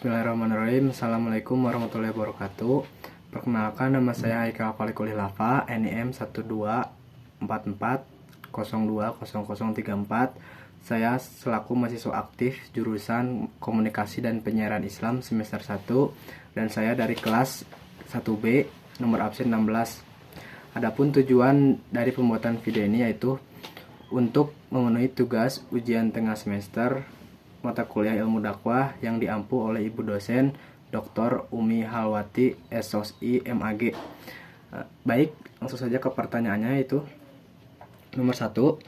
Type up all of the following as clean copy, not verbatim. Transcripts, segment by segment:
Bismillahirrahmanirrahim. Assalamualaikum warahmatullahi wabarakatuh. Perkenalkan, nama saya Haikal Falikul Hilafa, NIM 1244020034. Saya selaku mahasiswa aktif jurusan Komunikasi dan Penyiaran Islam semester 1 dan saya dari kelas 1B nomor absen 16. Adapun tujuan dari pembuatan video ini yaitu untuk memenuhi tugas ujian tengah semester mata kuliah ilmu dakwah yang diampu oleh Ibu dosen Dr. Umi Halwati SOSI MAG. Baik, langsung saja ke pertanyaannya, itu nomor 1.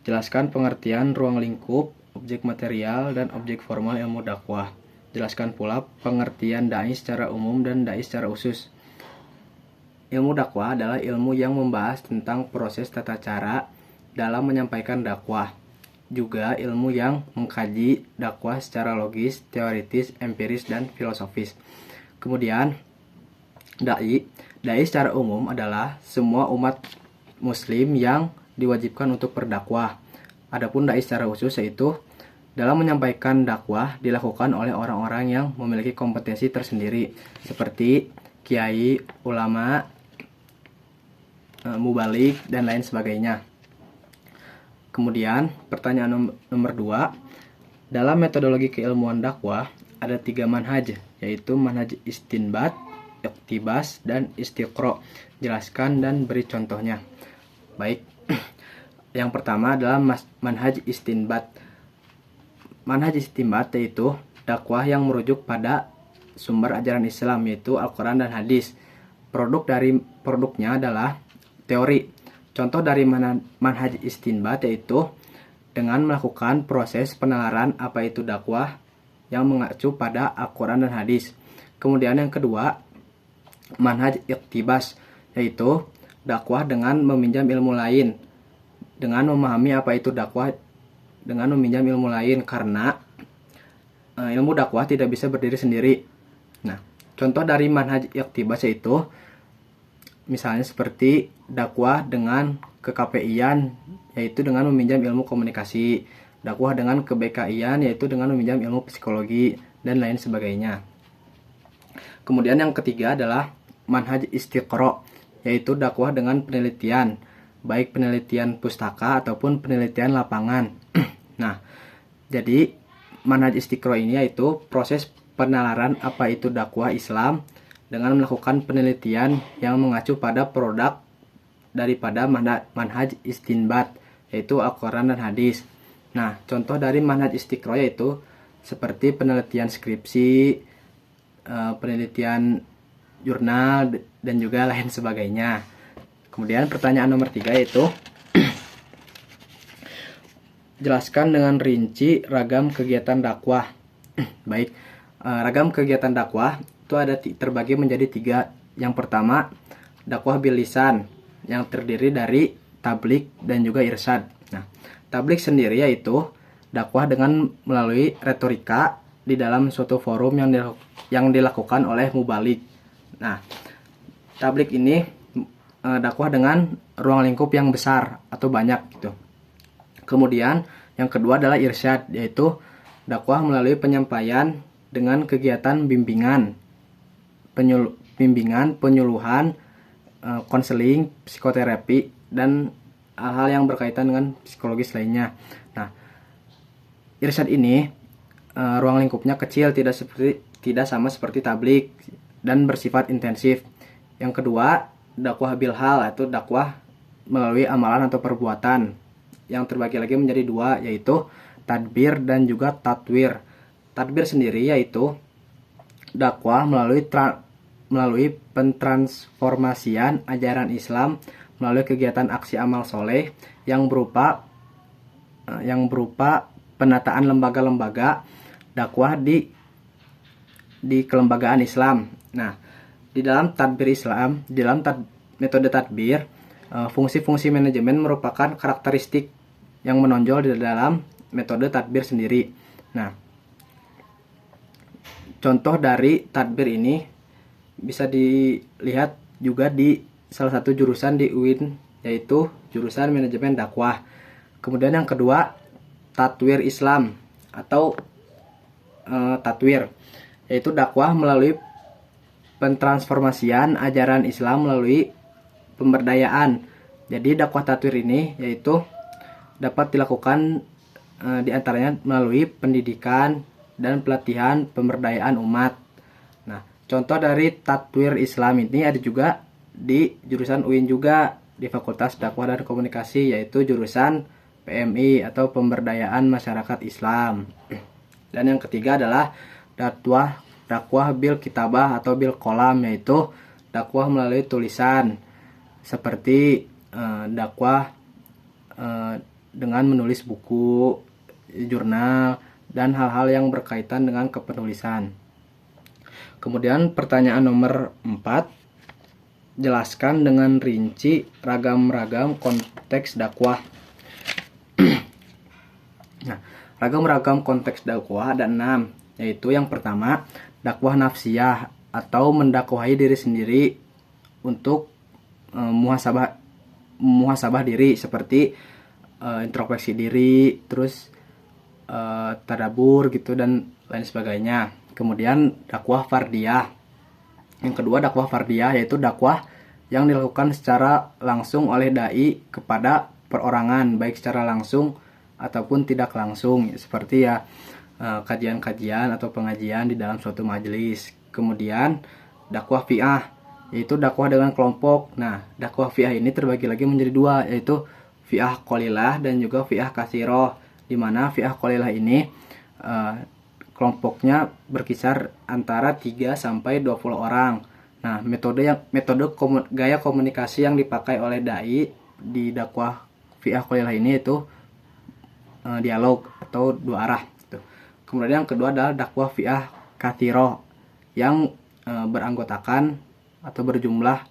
Jelaskan pengertian ruang lingkup, objek material, dan objek formal ilmu dakwah. Jelaskan pula pengertian dai secara umum dan dai secara khusus. Ilmu dakwah adalah ilmu yang membahas tentang proses tata cara dalam menyampaikan dakwah. Juga ilmu yang mengkaji dakwah secara logis, teoritis, empiris, dan filosofis. Kemudian, dai secara umum adalah semua umat muslim yang diwajibkan untuk berdakwah. Adapun dai secara khusus yaitu dalam menyampaikan dakwah dilakukan oleh orang-orang yang memiliki kompetensi tersendiri seperti kiai, ulama, mubalik, dan lain sebagainya. Kemudian, pertanyaan nomor 2. Dalam metodologi keilmuan dakwah, ada 3 manhaj, yaitu manhaj istinbat, iqtibas, dan istiqro. Jelaskan dan beri contohnya. Baik, yang pertama adalah manhaj istinbat. Manhaj istinbat yaitu dakwah yang merujuk pada sumber ajaran Islam, yaitu Al-Quran dan Hadis. Produknya adalah teori. Contoh dari manhaj istinbat yaitu dengan melakukan proses penalaran apa itu dakwah yang mengacu pada Al-Quran dan Hadis. Kemudian yang kedua, manhaj iqtibas yaitu dakwah dengan meminjam ilmu lain. Dengan memahami apa itu dakwah dengan meminjam ilmu lain, karena ilmu dakwah tidak bisa berdiri sendiri. Nah, contoh dari manhaj iqtibas yaitu misalnya seperti dakwah dengan ke-KPI-an, yaitu dengan meminjam ilmu komunikasi, dakwah dengan ke-BKI-an, yaitu dengan meminjam ilmu psikologi, dan lain sebagainya. Kemudian yang ketiga adalah manhaj istiqro, yaitu dakwah dengan penelitian, baik penelitian pustaka ataupun penelitian lapangan. Nah, jadi manhaj istiqro ini yaitu proses penalaran apa itu dakwah Islam dengan melakukan penelitian yang mengacu pada produk daripada manhaj istinbat, yaitu Al-Quran dan Hadis. Nah, contoh dari manhaj istiqro yaitu seperti penelitian skripsi, penelitian jurnal, dan juga lain sebagainya. Kemudian pertanyaan nomor 3 yaitu jelaskan dengan rinci ragam kegiatan dakwah. Baik, ragam kegiatan dakwah itu ada terbagi menjadi 3. Yang pertama, dakwah bil lisan yang terdiri dari tablik dan juga irsyad. Nah, tablik sendiri yaitu dakwah dengan melalui retorika di dalam suatu forum yang dilakukan oleh mubalik. Nah, tablik ini dakwah dengan ruang lingkup yang besar atau banyak gitu. Kemudian yang kedua adalah irsyad, yaitu dakwah melalui penyampaian dengan kegiatan bimbingan, penyuluhan, konseling, psikoterapi, dan hal-hal yang berkaitan dengan psikologis lainnya. Nah, irsyad ini ruang lingkupnya kecil, tidak sama seperti tablik dan bersifat intensif. Yang kedua, dakwah bil hal, yaitu dakwah melalui amalan atau perbuatan, yang terbagi lagi menjadi 2, yaitu tadbir dan juga tatwir. Tadbir sendiri yaitu dakwah melalui pentransformasian ajaran Islam melalui kegiatan aksi amal soleh yang berupa penataan lembaga-lembaga dakwah di kelembagaan Islam. Nah, di dalam tadbir Islam, metode tadbir, fungsi-fungsi manajemen merupakan karakteristik yang menonjol di dalam metode tadbir sendiri. Nah, contoh dari tadbir ini bisa dilihat juga di salah satu jurusan di UIN, yaitu jurusan manajemen dakwah. Kemudian yang kedua, tatwir Islam atau tatwir. yaitu dakwah melalui pentransformasian ajaran Islam melalui pemberdayaan. Jadi dakwah tatwir ini yaitu dapat dilakukan diantaranya melalui pendidikan dan pelatihan pemberdayaan umat. Nah, contoh dari tatwir Islam ini ada juga di jurusan UIN juga di Fakultas Dakwah dan Komunikasi, yaitu jurusan PMI atau Pemberdayaan Masyarakat Islam. Dan yang ketiga adalah dakwah bil kitabah atau bil kolam, yaitu dakwah melalui tulisan seperti dakwah dengan menulis buku, jurnal, dan hal-hal yang berkaitan dengan kepenulisan. Kemudian pertanyaan nomor 4, jelaskan dengan rinci ragam-ragam konteks dakwah. Nah, ragam-ragam konteks dakwah ada 6, yaitu yang pertama, dakwah nafsiyah atau mendakwahi diri sendiri untuk muhasabah diri seperti introspeksi diri, terus tadabur gitu dan lain sebagainya. Kemudian dakwah fardiyah. Yang kedua dakwah fardiyah yaitu dakwah yang dilakukan secara langsung oleh dai kepada perorangan, baik secara langsung ataupun tidak langsung, seperti ya kajian-kajian atau pengajian di dalam suatu majelis. Kemudian dakwah fi'ah yaitu dakwah dengan kelompok. Nah, dakwah fi'ah ini terbagi lagi menjadi dua, yaitu fi'ah qalilah dan juga fi'ah katsiroh, di mana fi'ah qalilah ini kelompoknya berkisar antara 3 sampai 20 orang. Nah, gaya komunikasi yang dipakai oleh dai di dakwah fi'ah qalilah ini itu dialog atau dua arah gitu. Kemudian yang kedua adalah dakwah fi'ah katsiroh yang beranggotakan atau berjumlah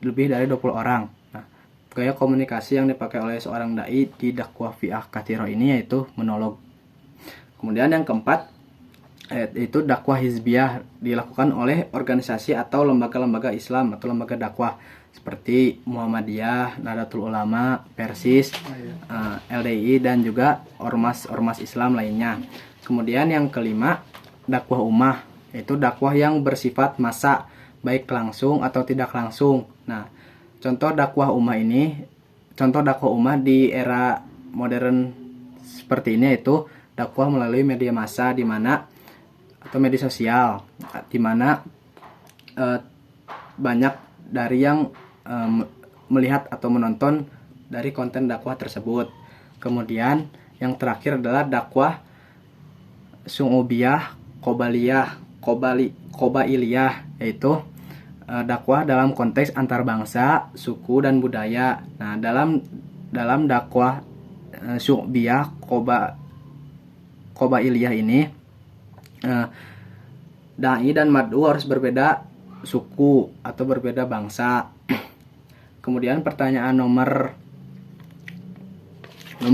lebih dari 20 orang. Nah, gaya komunikasi yang dipakai oleh seorang dai di dakwah fi'ah katsiroh ini yaitu monolog. Kemudian yang keempat yaitu dakwah hizbiyah, dilakukan oleh organisasi atau lembaga-lembaga Islam atau lembaga dakwah seperti Muhammadiyah, Nahdlatul Ulama, Persis, LDI dan juga ormas-ormas Islam lainnya. Kemudian yang kelima, dakwah ummah, yaitu dakwah yang bersifat massa, baik langsung atau tidak langsung. Nah, contoh dakwah ummah di era modern seperti ini yaitu dakwah melalui media massa atau media sosial, di mana banyak dari yang melihat atau menonton dari konten dakwah tersebut. Kemudian yang terakhir adalah dakwah su'ubiyah, kobailiyah, yaitu dakwah dalam konteks antar bangsa, suku dan budaya. Nah, dalam dakwah su'ubiyah, kobailiyah ini dai dan mad'u harus berbeda suku atau berbeda bangsa. Kemudian pertanyaan nomor 6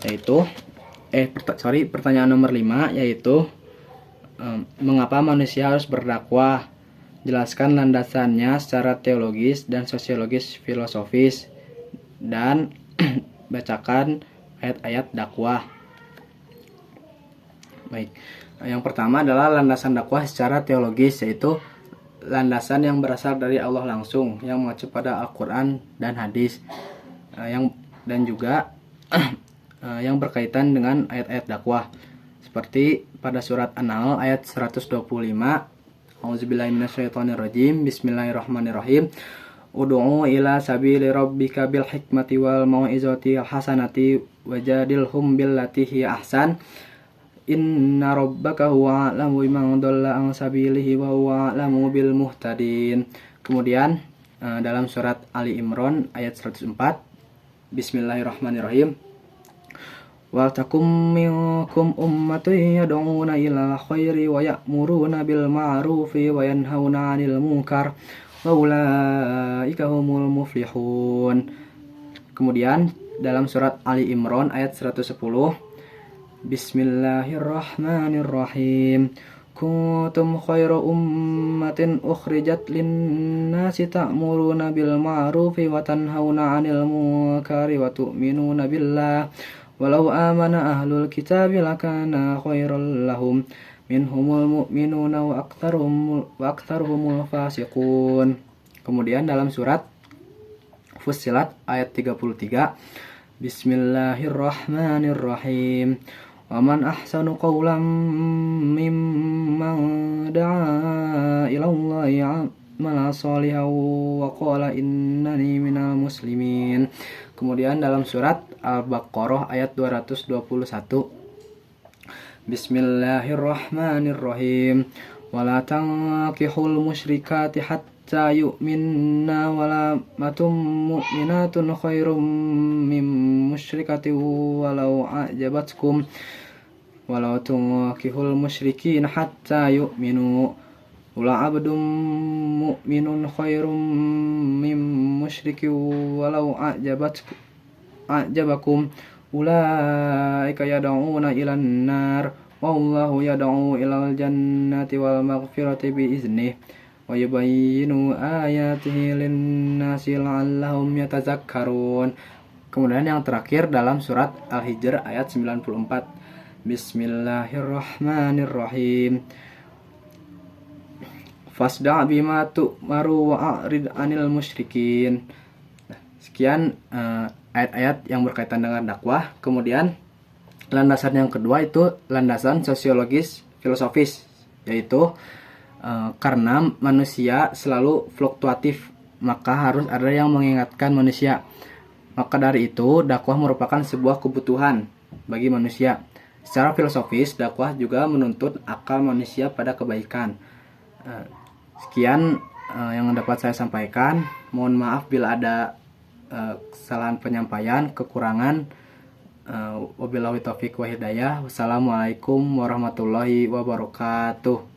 yaitu pertanyaan nomor 5 yaitu mengapa manusia harus berdakwah? Jelaskan landasannya secara teologis dan sosiologis filosofis dan bacakan ayat-ayat dakwah. Baik. Yang pertama adalah landasan dakwah secara teologis, yaitu landasan yang berasal dari Allah langsung yang mengacu pada Al-Qur'an dan hadis dan juga yang berkaitan dengan ayat-ayat dakwah seperti pada surat An-Nahl ayat 125. Auzubillahi minasyaitonirrajim. Bismillahirrahmanirrahim. Ud'u ila sabili rabbika bil hikmati wal mau'izati hasanati wajadilhum billati hiya ahsan. Inna rabbaka huwa a'lamu biman dhalla an sabilihi wa huwa a'lamu bil muhtadin. Kemudian dalam surat Ali Imran ayat 104. Bismillahirrahmanirrahim. Wa takum minkum ummatun yad'una ilal khairi wa ya'muruna bil ma'rufi wa yanhauna 'anil munkar wa ulaika humul muflihun. Kemudian dalam surat Ali Imran ayat 110. Bismillahirrahmanirrahim. Kuntum khairu ummatin ukhrijat linnasi ta'muruna bil ma'rufi wa tanhauna 'anil munkari wa tu'minuna billah walau amana ahlul kitabi lakana khairal lahum minhumul mu'minuna wa aktsaruhumul fasiqun. Kemudian dalam surat Fussilat ayat 33, Bismillahirrahmanirrahim. Wa man ahsanu qawlan mimman da'a ila Allahi amala shalihan wa qala innani minal muslimin. Kemudian dalam surat Al-Baqarah ayat 221, Bismillahirrahmanirrahim. Wala tankihul musyrikati hatta yu'minna wala matum mu'minatun khairum min musyrikati walau a'jabatkum walau tunkihul musyrikin hatta yu'minu wala abdum mu'minun khairum min musyriki walau a'jabakum ulaika yad'una ilan nar wallahu yad'u ilal jannati wal maghfirati bi iznih wa yubayyinu ayatihi lin-nasi la'allahum yatazakkarun. Kemudian yang terakhir dalam surat Al-Hijr ayat 94, Bismillahirrahmanirrahim. Fasda' bima tu'maru wa a'rid 'anil musyrikin. Sekian ayat-ayat yang berkaitan dengan dakwah. Kemudian landasan yang kedua itu landasan sosiologis filosofis, yaitu karena manusia selalu fluktuatif, maka harus ada yang mengingatkan manusia. Maka dari itu dakwah merupakan sebuah kebutuhan bagi manusia. Secara filosofis, dakwah juga menuntut akal manusia pada kebaikan. Sekian yang dapat saya sampaikan. Mohon maaf bila ada kesalahan penyampaian, kekurangan. Wabillahi taufiq wa hidayah. Wassalamualaikum warahmatullahi wabarakatuh.